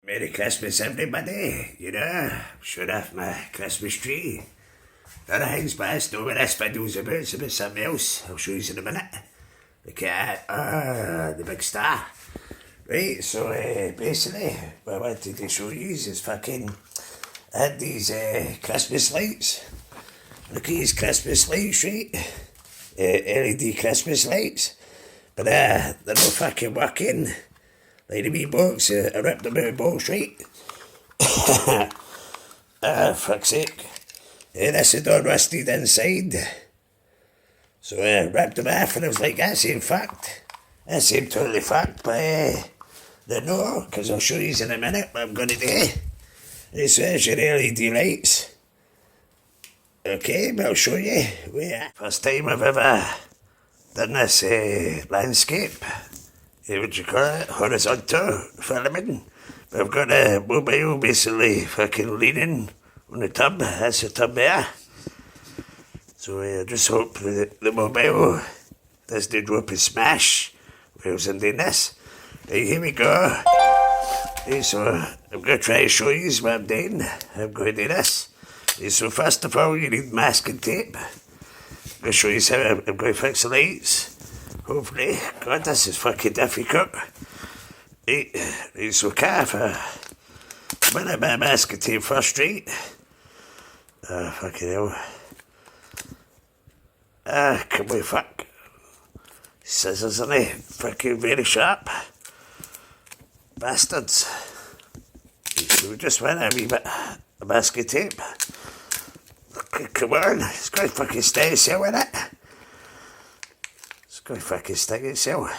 Merry Christmas, everybody. You know, shut off my Christmas tree. That hangs past over this video's about. It's about something else. I'll show you in a minute. Look at the big star. Right, so basically, what I wanted to show you is fucking, I had these Christmas lights. Look at these Christmas lights, right? LED Christmas lights. But they're not fucking working. Like the wee box, I ripped them out of the box, right? Fuck's sake. This is all rusted inside. So I ripped them off and I was like, that ain't fucked. That ain't totally fucked, but they're not, because I'll show you in a minute what I'm going to do. This is your LED lights. Okay, but I'll show you. First time I've ever done this landscape. What you call it? Horizontal filming. But I've got a mobile basically fucking leaning on the tub. That's the tub there. So I just hope that the mobile doesn't drop and smash whilst I'm doing this. Right, here we go. Right, so I'm going to try to show you what I'm doing. I'm going to do this. Right, so first of all, you need masking tape. I'm going to show you how I'm going to fix the lights. Hopefully. God, this is fucking difficult. Right, so calf, when I buy masking tape first, right? Fucking hell. Can we fuck? Scissors, aren't they? Fucking very sharp. Bastards. So we just went a wee bit of masking tape. Come on, it's got to fucking stay itself, innit? It's got to fucking stick itself.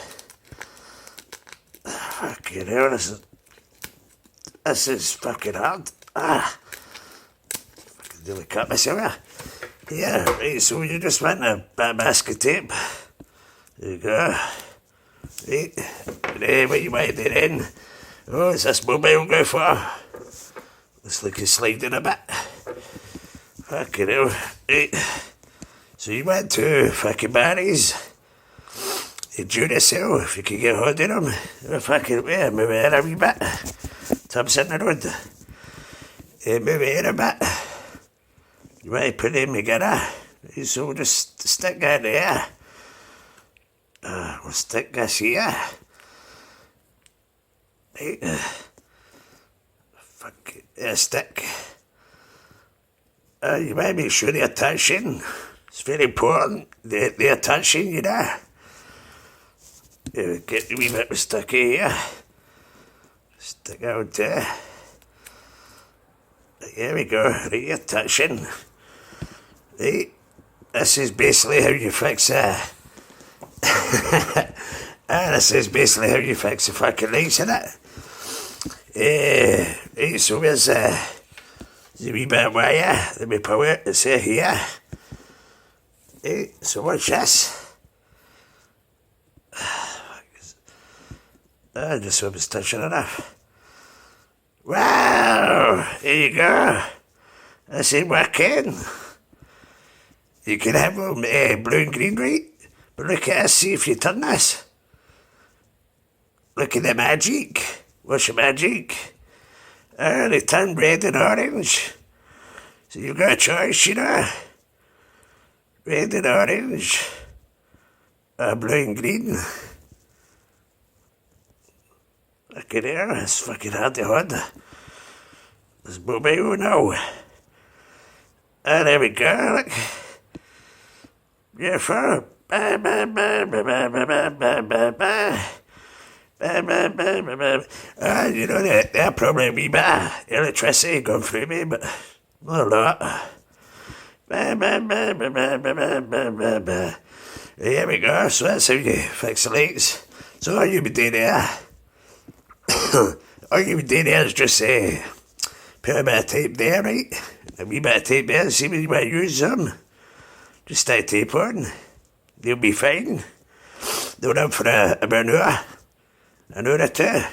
Fucking hell, this is fucking hard. Fucking nearly cut myself here. Yeah, right, so you just went a bit of masking tape. There you go. Right, and what you might do then, oh, is this mobile go for? Looks like it's sliding a bit. Fucking hell. Right, so you went to fucking Barry's. Duracell, if you can get hold of them. Fucking, yeah, move it in a wee bit. Tub's in the road. Move it in a bit. You might put them together. So we'll just stick that there. We'll stick this here. Right. Fuck it. Stick. You might make sure the attention. It's very important. The attention, you know. Get the wee bit stuck here. Stick out there. There we go. Right, attention. Right. This is basically how you fix this is basically how you fix the fucking lights, innit? Right, so where's the wee bit of wire? Let me pull it. It's here. Right, so watch this. I just hope it's touching enough. Wow! There you go. This ain't working. You can have them blue and green, right? But look at this, see if you turn this. Look at the magic. What's the magic? They turn red and orange. So you've got a choice, you know. Red and orange. Blue and green. Fucking hell, it's fucking hard to hold. This mobile now. There we go, look. Beautiful. You know, they're probably a wee bit of electricity going through me, but not a lot. Here we go, so that's how you fix the lights. So all you be doing there, all you be doing there is just put a bit of tape there, right? A wee bit of tape there, see when you want to use them. Just stick tape on. They'll be fine. They'll run for about an hour or two.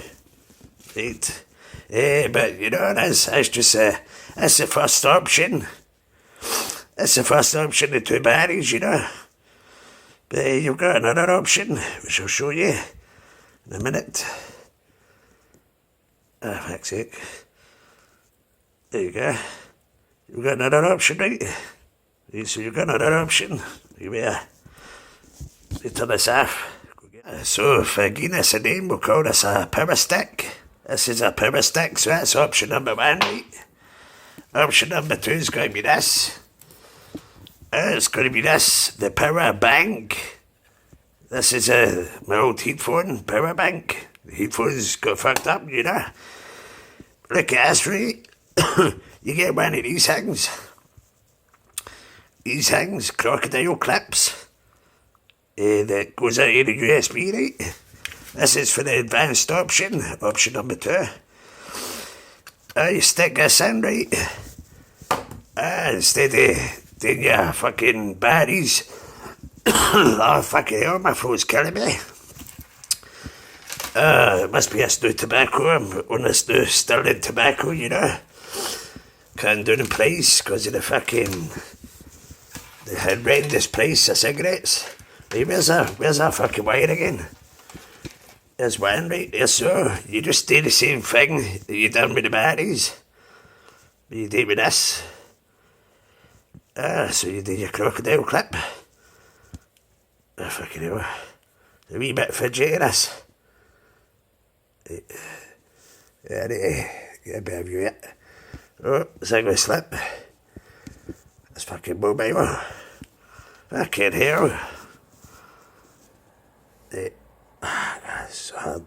Right. But you know, that's just that's the first option. That's the first option, the two batteries, you know. But you've got another option, which I'll show you in a minute. fuck's sake. There you go. You've got another option, right? So you've got another option. You may turn this off. So for giving us a name, we'll call this a power stick. This is a power stick, so that's option number 1, right? Option number 2 is going to be this. It's going to be this, the power bank. This is my old headphone power bank. The headphones got fucked up, you know. Look at this, right? You get one of these things. These things, crocodile clips. That goes out of the USB, right? This is for the advanced option, option number 2. You stick this in, right? Instead of doing your fucking batteries. Oh, fucking hell, my throat's killing me. It must be this new tobacco. I'm on this new Sterling tobacco, you know. Can't do the price because of the horrendous price of cigarettes. Hey, where's that fucking wire again? There's one right there, so you just do the same thing that you done with the batteries. But you do with this. So you do your crocodile clip. Fucking hell. A wee bit fidgety, this. Get a bit of you it. Oh, is that going to slip? That's fucking mobile. Fucking hell. It's hard.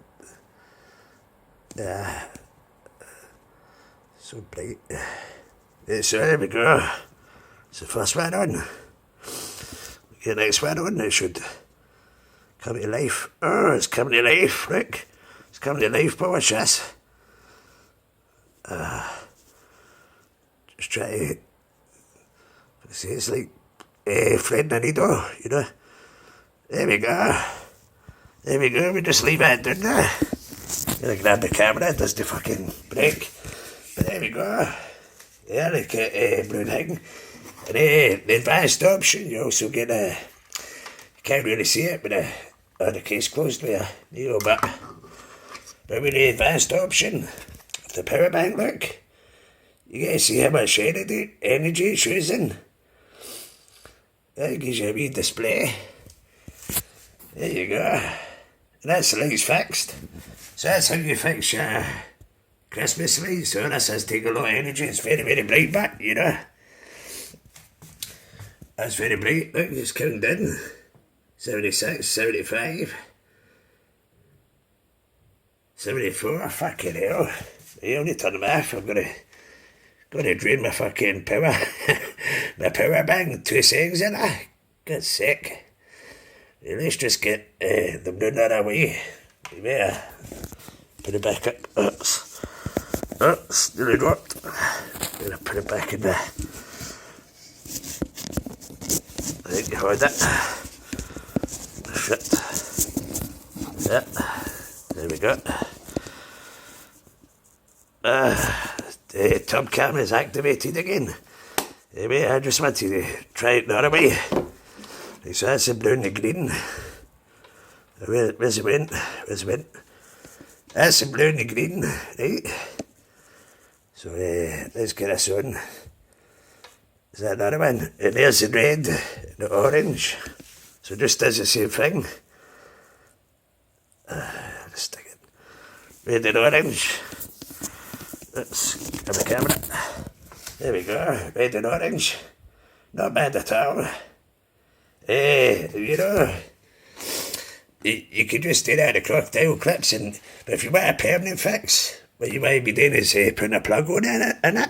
So bright. So there we go. It's the first one on. Get the next one on, it should come to life. Oh, it's coming to life, look. It's coming to life, but watch this. Just try to... See, it's like threading a needle, you know. There we go. There we go, we just leave it down there. Gonna grab the camera, it does the fucking break. But there we go. Yeah, look at blue thing. And the advanced option, you also get you can't really see it with the case closed with a needle, but with the advanced option of the power bank, look, you get to see how much energy it's using. That gives you a wee display. There you go. And that's the lights fixed. So that's how you fix your Christmas lights. So this has taken a lot of energy. It's very, very bright back, you know. That's very bright. Look, just counting down. 76, 75, 74. Fucking hell. You only turn them off. I'm gonna drain my fucking power. My power bank. 2 seconds in there. Good sick. Let's just get them down that way. You better put it back up. It's nearly dropped. Gonna put it back in there. I think you heard that. Shit. Yeah. There we go. The tub cam is activated again. Anyway, I just wanted to try it the other way. So that's the blue and the green. Where's it went? That's the blue and the green, right? So let's get this on. Is that another one? And there's the red and the orange. So just does the same thing. Just stick it. Red and orange. Let's grab the camera. There we go. Red and orange. Not bad at all. You know, you could just do that, the crocodile clips, but if you want a permanent fix, what you might be doing is putting a plug on in it.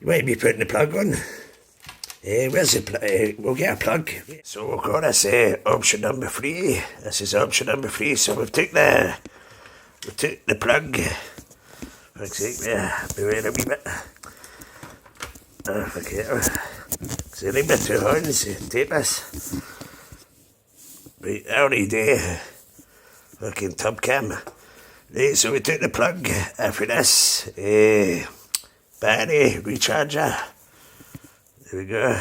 You might be putting the plug on. Where's the plug? We'll get a plug. So we'll call this option number 3. This is option number 3. So we took the plug. For example, yeah, beware a wee bit. Okay. So leave it 2 horns, tape this. Right, I only do fucking tub cam. Right, so we took the plug for this battery recharger. There we go.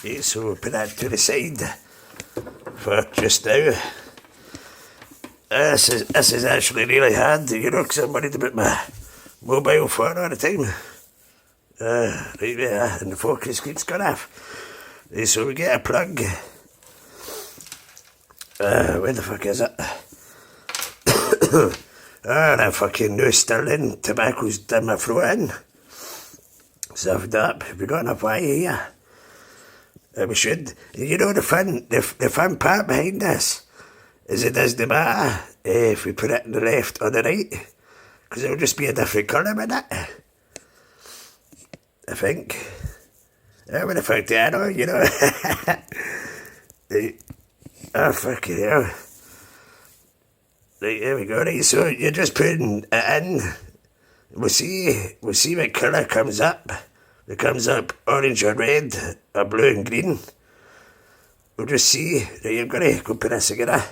Right, so we'll put that to the side for just now. This is actually really hard, you know, because I'm worried about my mobile phone all the time. Right there, and the focus keeps going off. Right, so we get a plug. Where the fuck is it? That fucking new Sterling tobacco's done my throat in. Stuffed up. We got enough wire here. We should. You know the fun part behind this is it doesn't matter if we put it on the left or the right, because it'll just be a different colour with it. I think. I would have fucked that on, you know. Oh, fucking hell. Right, there we go. Right, so you're just putting it in. We'll see what colour comes up. It comes up orange or red, or blue and green. We'll just see. Right, I'm going to go put this together.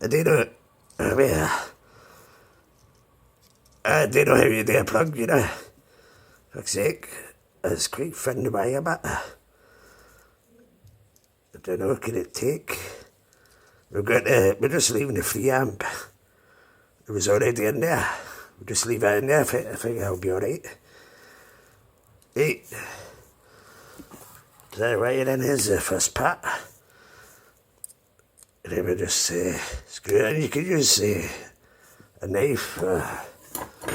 I don't know. I don't know how you do a plug, you know. Fuck's sake. It's quite thin to buy a bit. I don't know, can it take? We're just leaving the 3 amp. It was already in there. We'll just leave it in there. I think that'll be alright. Right. So that wiring is the first part. And then we just screw it in. You can use a knife.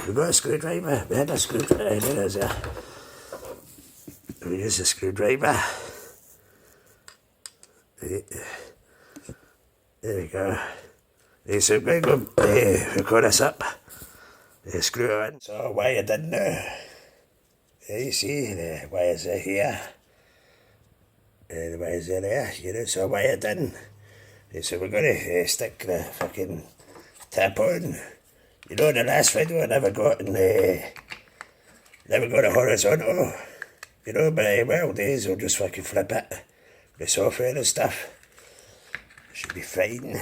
We've got a screwdriver. We had a screwdriver. There it is, yeah. We use a screwdriver. Right. There we go. Right, so we're going to hook all this up. Screw it in. So wired in now. You see, the wires are here. The wires are there, you know, so wired in. Right, so we're going to stick the fucking tap on. You know, in the last video I never got a horizontal. You know, but well days I'll just fucking flip it. The software and stuff. Should be fine.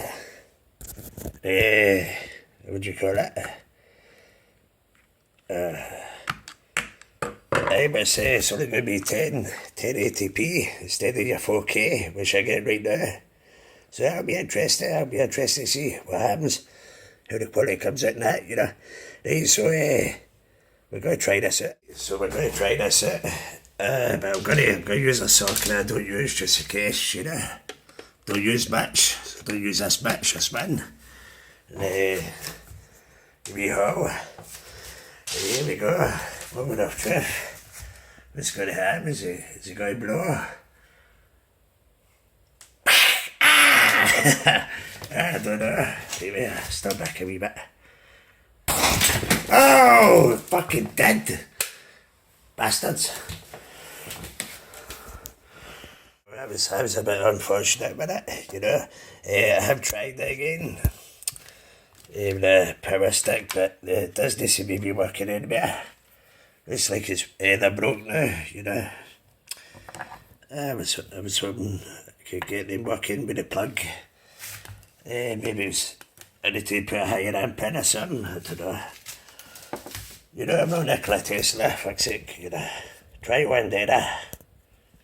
What would you call it? But it's only going to be 1080p instead of your 4K, which I get right now. So that'll be interesting. I'll be interested to see what happens, how the quality comes out in that, you know. Right, so we're going to try this out. But I'm going to use a socket I don't use just in case, you know. Don't use much, so don't use this much, this one. And wee hole. Here we go, moment of truth. What's going to happen? Is it going to blow? I don't know. Maybe I'll step back a wee bit. Oh, fucking dead. Bastards. That was a bit unfortunate with it, you know. I have tried it again. The power stick, but it doesn't seem to be working anymore. It's like they're broke now, you know. I was hoping I could get them working with a plug. Maybe I need to put a higher amp in or something, I don't know. You know, I'm not Nikola Tesla, fuck's sake, you know. Try one day,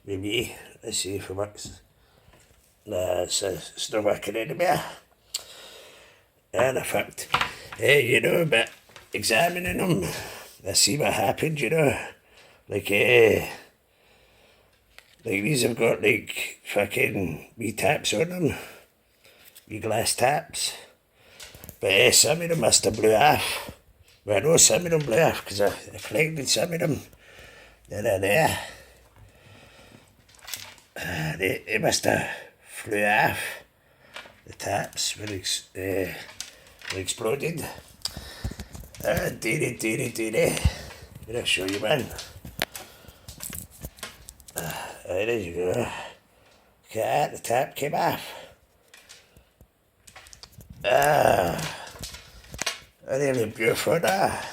maybe. Let's see if it works. Nah, it's not working anymore. And in fact, you know, but examining them, I see what happened, you know. Like these have got like fucking wee taps on them. Wee glass taps. But some of them must have blew off. Well, I know some of them blew off because I collected some of them. They're there. They must have flew off. The taps when they exploded. Dearie. I'll show you one. There you go. Look at that, the tap came off. Really beautiful that.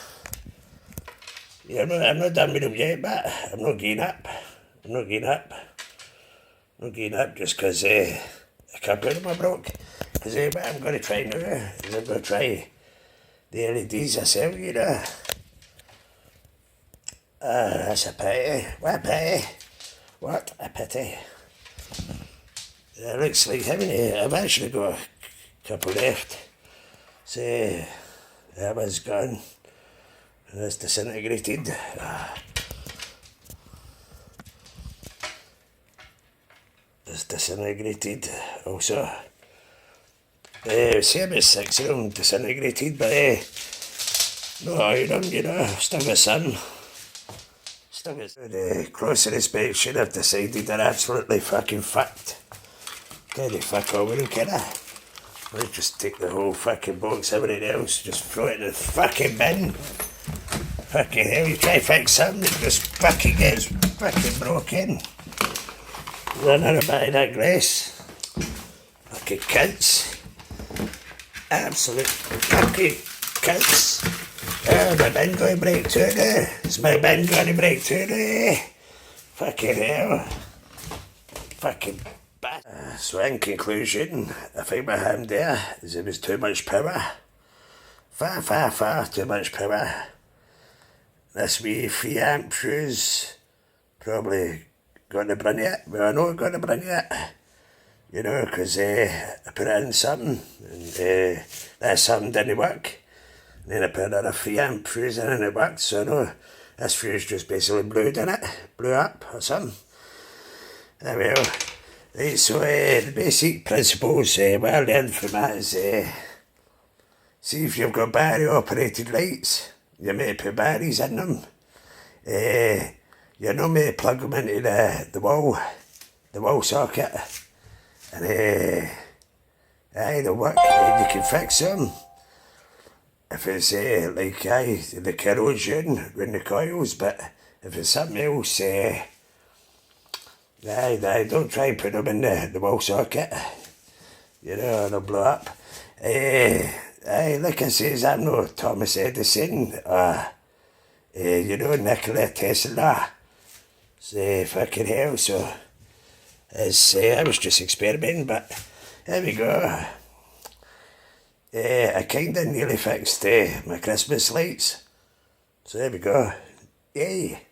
Yeah, I'm not done with them yet, but I'm not giving up. I'm not giving up just because a couple of them are broke. Because what I'm going to try now is I'm going to try the LEDs I sell, you know. That's a pity. What a pity. What a pity. It looks like I've actually got a couple left. So that was gone. And it's disintegrated. It's disintegrated also. Same as 6 of them disintegrated, but no iron, you know, still got some. Still got the closer inspection. I've decided they're absolutely fucking fucked. Kind of fuck all with them, kinda. Let's just take the whole fucking box, everything else, just throw it in the fucking bin. Fucking hell, you try to fix something that just fucking gets fucking broken. Run out of that grace. Fucking cunts. Absolute fucking cunts. Oh, my bin going to break too now. Is my bin going to break too now? Fucking hell. Fucking bad. So in conclusion, I think my hand there is it was too much power. Far too much power. This wee 3 amp fuse probably got to bring it. Well, I know it got to bring it. You know, because I put it in something and that something didn't work. And then I put another 3 amp fuse in and it worked. So no, this fuse just basically blew, didn't it? Blew up or something. Well, right, so the basic principles what I learned from that is see if you've got battery operated lights, you may put batteries in them. You know, may plug them into the wall socket, and they'll work. You can fix them. If it's like the corrosion in the coils, but if it's something else, don't try and put them in the wall socket. You know, they'll blow up. Like I says, I'm no Thomas Edison, you know, Nikola Tesla. So, fucking hell, so I was just experimenting, but there we go. I kinda nearly fixed my Christmas lights. So there we go. Yay.